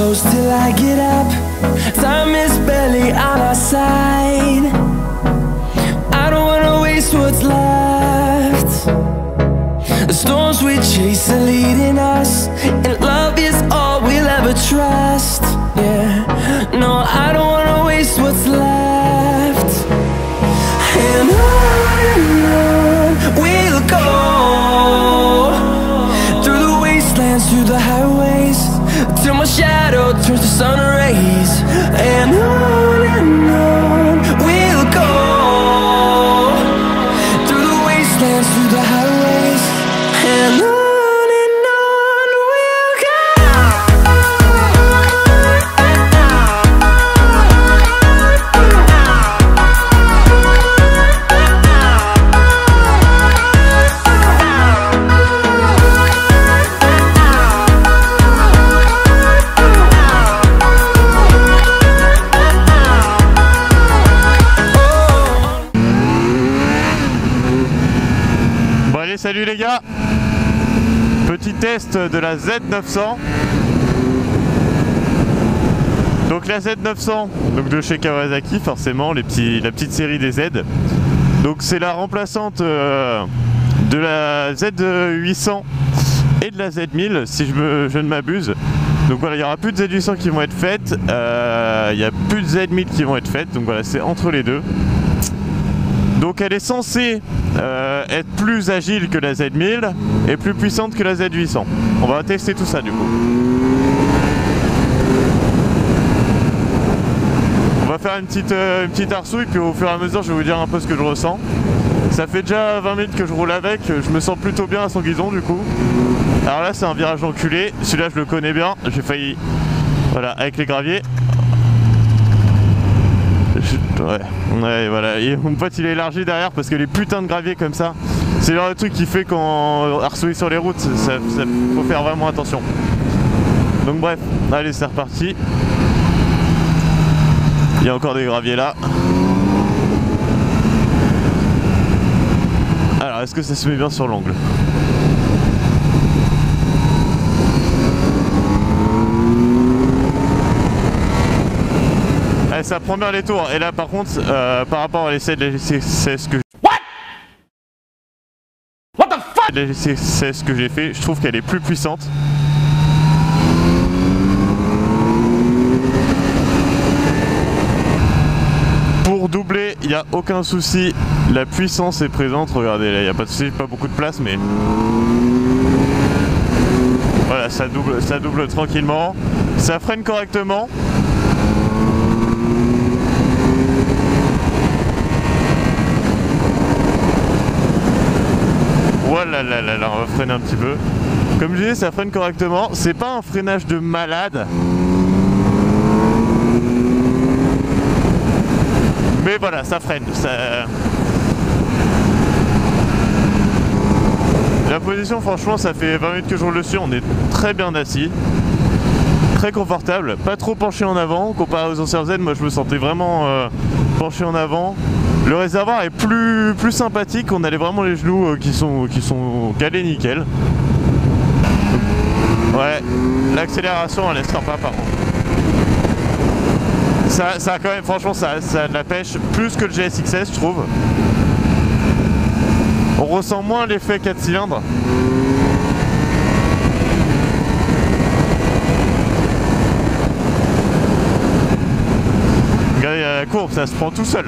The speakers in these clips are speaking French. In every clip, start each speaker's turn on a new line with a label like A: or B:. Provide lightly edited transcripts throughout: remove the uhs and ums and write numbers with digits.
A: close till I get up. Time is barely on our side. I don't wanna waste what's left. The storms we chase are leading us, and love is all we'll ever trust. Yeah, no, I don't wanna waste what's left. And on we'll go, through the wastelands, through the highways, till my shadow turns to sun rays. And on we'll go, through the wastelands, through the highways, and on.
B: Salut les gars, petit test de la Z900. Donc la Z900, donc de chez Kawasaki forcément, la petite série des Z. Donc c'est la remplaçante de la Z800 et de la Z1000 si je ne m'abuse. Donc voilà, il n'y aura plus de Z800 qui vont être faites, il n'y a plus de Z1000 qui vont être faites, donc voilà, c'est entre les deux. Donc elle est censée être plus agile que la Z1000 et plus puissante que la Z800. On va tester tout ça du coup. On va faire une petite arsouille, puis au fur et à mesure je vais vous dire un peu ce que je ressens. Ça fait déjà 20 minutes que je roule avec, je me sens plutôt bien à son guidon du coup. Alors là c'est un virage enculé, celui-là je le connais bien, j'ai failli... Voilà, avec les graviers. Ouais, voilà, et mon pote il est élargi derrière parce que les putains de graviers comme ça, c'est le genre de truc qui fait quand arsouiller sur les routes, ça faut faire vraiment attention. Donc bref, allez c'est reparti. Il y a encore des graviers là. Alors est-ce que ça se met bien sur l'angle? Ça prend bien les tours, et là par contre par rapport à l'essai de la GC16 que j'ai fait, je trouve qu'elle est plus puissante. Pour doubler, il n'y a aucun souci, la puissance est présente, regardez là, il n'y a pas de souci, pas beaucoup de place mais voilà, ça double tranquillement, ça freine correctement. Voilà, là, on va freiner un petit peu. Comme je disais, ça freine correctement. C'est pas un freinage de malade. Mais voilà, ça freine. La position, franchement, ça fait 20 minutes que je roule dessus. On est très bien assis. Très confortable. Pas trop penché en avant. Comparé aux anciens Z, moi je me sentais vraiment penché en avant. Le réservoir est plus sympathique, on a vraiment les genoux qui sont calés nickel. Ouais, l'accélération elle est sympa par contre. Ça a quand même, franchement ça a de la pêche plus que le GSX-S je trouve. On ressent moins l'effet 4 cylindres. Regardez la courbe, ça se prend tout seul.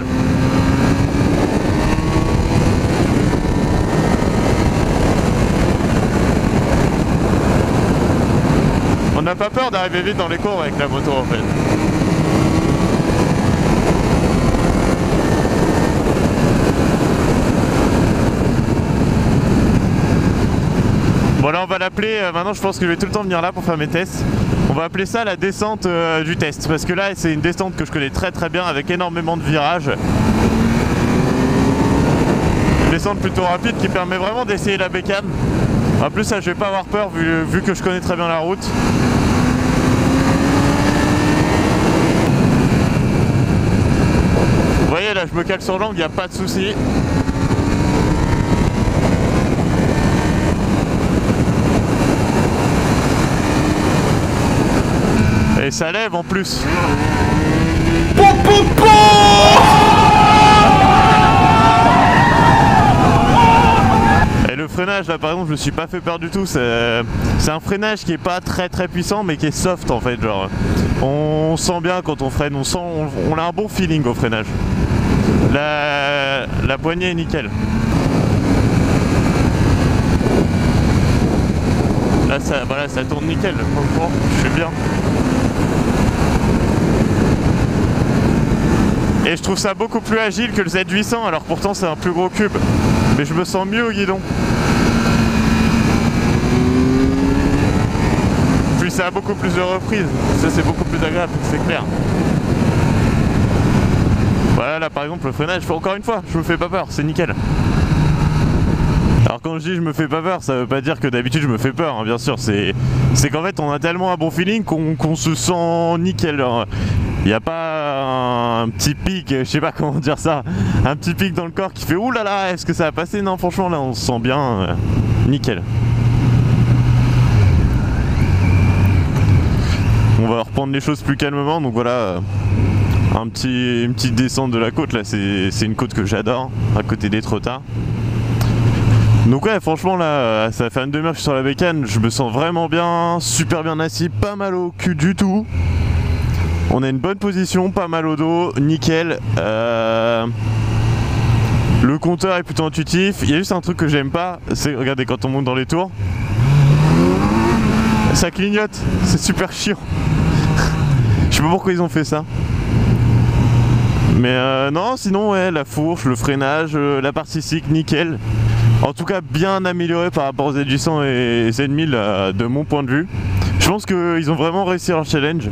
B: On n'a pas peur d'arriver vite dans les courbes avec la moto en fait. Bon là on va l'appeler, maintenant je pense que je vais tout le temps venir là pour faire mes tests. On va appeler ça la descente du test, parce que là c'est une descente que je connais très bien avec énormément de virages. Une descente plutôt rapide qui permet vraiment d'essayer la bécane. En plus ça je vais pas avoir peur vu que je connais très bien la route. Vous voyez là je me cale sur l'angle, il n'y a pas de souci. Et ça lève en plus. Et le freinage là par exemple je me suis pas fait peur du tout, c'est un freinage qui est pas très puissant mais qui est soft en fait, genre on sent bien quand on freine, on a un bon feeling au freinage. La poignée est nickel. Là voilà, ça tourne nickel, franchement je suis bien. Et je trouve ça beaucoup plus agile que le Z800, alors pourtant c'est un plus gros cube. Mais je me sens mieux au guidon. Puis ça a beaucoup plus de reprises. Ça c'est beaucoup plus agréable, c'est clair. Voilà, là par exemple le freinage, encore une fois, je me fais pas peur, c'est nickel. Alors quand je dis je me fais pas peur, ça veut pas dire que d'habitude je me fais peur, hein, bien sûr. C'est qu'en fait on a tellement un bon feeling qu'on se sent nickel. Il n'y a pas un petit pic, je sais pas comment dire ça, un petit pic dans le corps qui fait ouh là là, est-ce que ça va passer? Non, franchement là on se sent bien, nickel. On va reprendre les choses plus calmement, donc voilà, une petite descente de la côte là, c'est une côte que j'adore, à côté d'Étretat. Donc ouais, franchement là, ça fait une demi-heure que je suis sur la bécane, je me sens vraiment bien, super bien assis, pas mal au cul du tout. On a une bonne position, pas mal au dos, nickel. Le compteur est plutôt intuitif. Il y a juste un truc que j'aime pas, c'est, regardez, quand on monte dans les tours, ça clignote, c'est super chiant. Je sais pas pourquoi ils ont fait ça. Mais non, sinon ouais, la fourche, le freinage, la partie cycle, nickel. En tout cas bien amélioré par rapport aux Z800 et Z1000 de mon point de vue. Je pense qu'ils ont vraiment réussi leur challenge.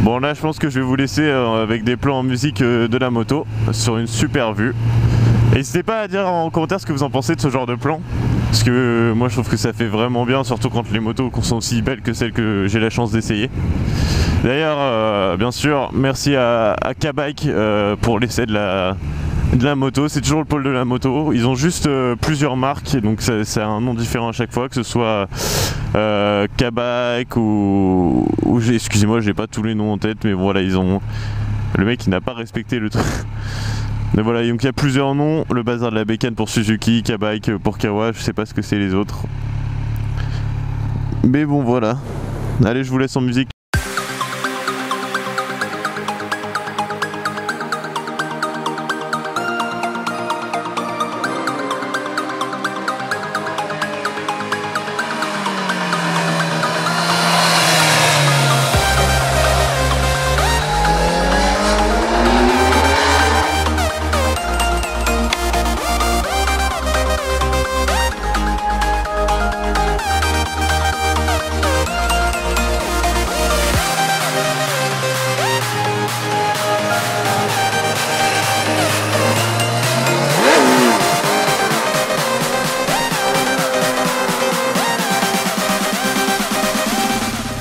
B: Bon là je pense que je vais vous laisser avec des plans en musique de la moto sur une super vue. N'hésitez pas à dire en commentaire ce que vous en pensez de ce genre de plan. Parce que moi je trouve que ça fait vraiment bien, surtout quand les motos sont aussi belles que celles que j'ai la chance d'essayer. D'ailleurs bien sûr merci à K-Bike pour l'essai de la moto, c'est toujours le pôle de la moto. Ils ont juste plusieurs marques, donc c'est un nom différent à chaque fois, que ce soit K-Bike ou excusez-moi, j'ai pas tous les noms en tête, mais voilà, ils ont. Le mec il n'a pas respecté le truc. Mais voilà, donc il y a plusieurs noms, le bazar de la bécane pour Suzuki, K-Bike pour Kawa, je sais pas ce que c'est les autres. Mais bon voilà. Allez, je vous laisse en musique.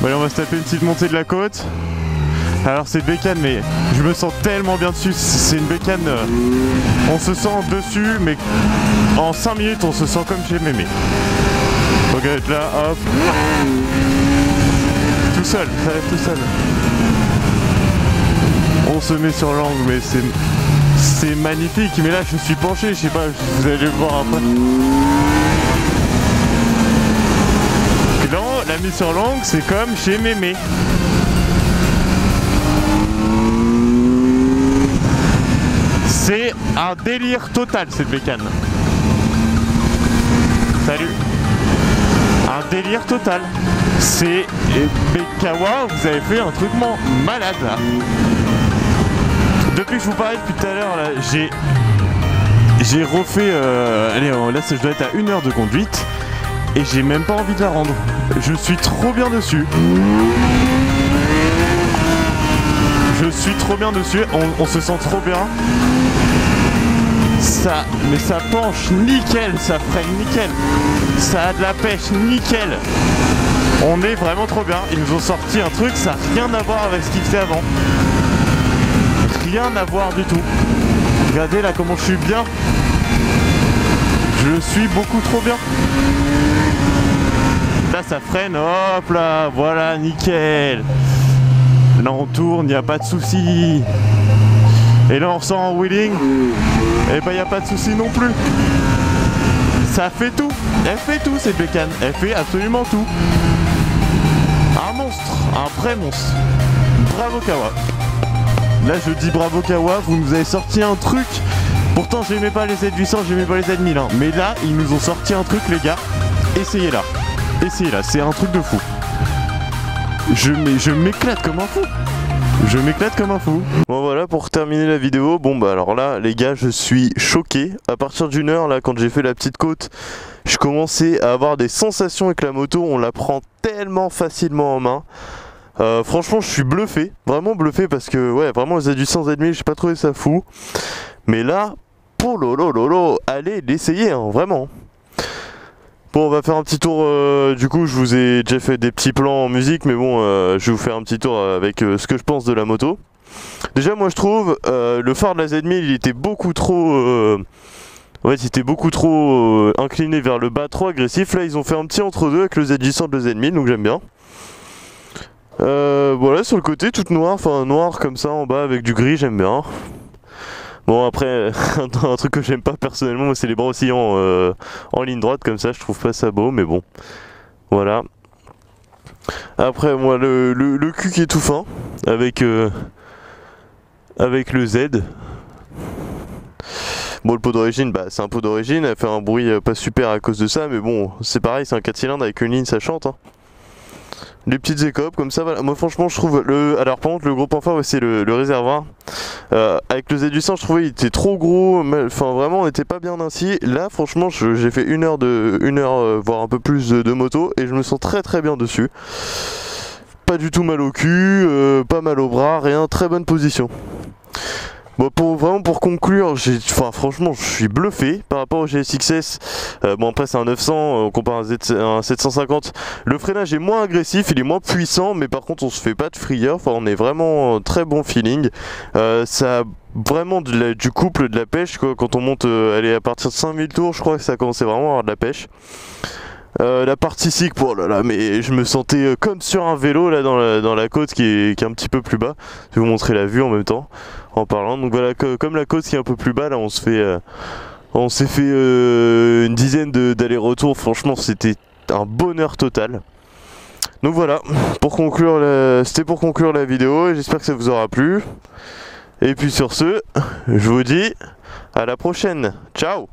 B: Allez, on va se taper une petite montée de la côte. Alors c'est bécane, mais je me sens tellement bien dessus. C'est une bécane, on se sent dessus, mais en 5 minutes on se sent comme chez mémé. Donc être là, hop, tout seul, ça lève tout seul. On se met sur l'angle, mais c'est magnifique. Mais là je suis penché, je sais pas, vous allez le voir après. La mise sur l'angle, c'est comme chez mémé. C'est un délire total cette bécane. Salut. Un délire total. C'est Kawa, vous avez fait un truc malade là. Depuis que je vous parlais depuis tout à l'heure, là, j'ai refait. Allez, là je dois être à 1 heure de conduite. Et j'ai même pas envie de la rendre. Je suis trop bien dessus. Je suis trop bien dessus. On se sent trop bien. Mais ça penche nickel, ça freine nickel. Ça a de la pêche nickel. On est vraiment trop bien. Ils nous ont sorti un truc, ça n'a rien à voir avec ce qu'ils faisaient avant. Rien à voir du tout. Regardez là comment je suis bien. Je suis beaucoup trop bien. Là ça freine, hop là, voilà, nickel. Là on tourne, il n'y a pas de souci. Et là on ressort en wheeling, et ben il n'y a pas de souci non plus. Ça fait tout, elle fait tout cette bécane, elle fait absolument tout. Un monstre, un vrai monstre. Bravo Kawa. Là je dis bravo Kawa, vous nous avez sorti un truc. Pourtant j'aimais pas les Z800, j'aimais pas les Z1000 hein. Mais là ils nous ont sorti un truc les gars. Essayez-la, essayez-la, c'est un truc de fou. Je m'éclate comme un fou. Je m'éclate comme un fou. Bon voilà pour terminer la vidéo. Bon bah alors là les gars je suis choqué. À partir d'une heure là quand j'ai fait la petite côte, je commençais à avoir des sensations avec la moto. On la prend tellement facilement en main. Franchement je suis bluffé. Vraiment bluffé parce que ouais vraiment les Z800 Z1000 j'ai pas trouvé ça fou. Mais là, pour lolo, allez l'essayer hein, vraiment. Bon on va faire un petit tour, du coup je vous ai déjà fait des petits plans en musique mais bon je vais vous faire un petit tour avec ce que je pense de la moto. Déjà moi je trouve le phare de la Z1000 il était beaucoup trop incliné vers le bas, trop agressif. Là ils ont fait un petit entre-deux avec le Z800 de le Z1000 donc j'aime bien. Voilà sur le côté toute noire, enfin noir comme ça en bas avec du gris j'aime bien. Bon après, un truc que j'aime pas personnellement, c'est les bras oscillants en ligne droite comme ça, je trouve pas ça beau, mais bon, voilà. Après moi le cul qui est tout fin, avec le Z. Bon le pot d'origine, bah c'est un pot d'origine, elle fait un bruit pas super à cause de ça, mais bon, c'est pareil, c'est un 4 cylindres avec une ligne, ça chante. Hein. Les petites écopes comme ça, voilà. Moi franchement je trouve alors par contre le gros point fort c'est le réservoir. Avec le Z800 je trouvais il était trop gros, enfin vraiment on n'était pas bien ainsi. Là franchement j'ai fait une heure voire un peu plus de moto et je me sens très bien dessus. Pas du tout mal au cul, pas mal au bras, rien, très bonne position. Bon vraiment pour conclure, franchement je suis bluffé par rapport au GSX-S. Bon après c'est un 900, on compare un 750. Le freinage est moins agressif, il est moins puissant, mais par contre on se fait pas de frayeur. Enfin on est vraiment très bon feeling. Ça a vraiment du couple, de la pêche quoi. Quand on monte, elle est à partir de 5000 tours, je crois que ça commençait vraiment à avoir de la pêche. La partie cycle, oh là là, mais je me sentais comme sur un vélo là dans la côte qui est un petit peu plus bas. Je vais vous montrer la vue en même temps en parlant. Donc voilà, comme la côte qui est un peu plus bas là, on s'est fait une dizaine d'allers-retours. Franchement, c'était un bonheur total. Donc voilà, c'était pour conclure la vidéo et j'espère que ça vous aura plu. Et puis sur ce, je vous dis à la prochaine. Ciao.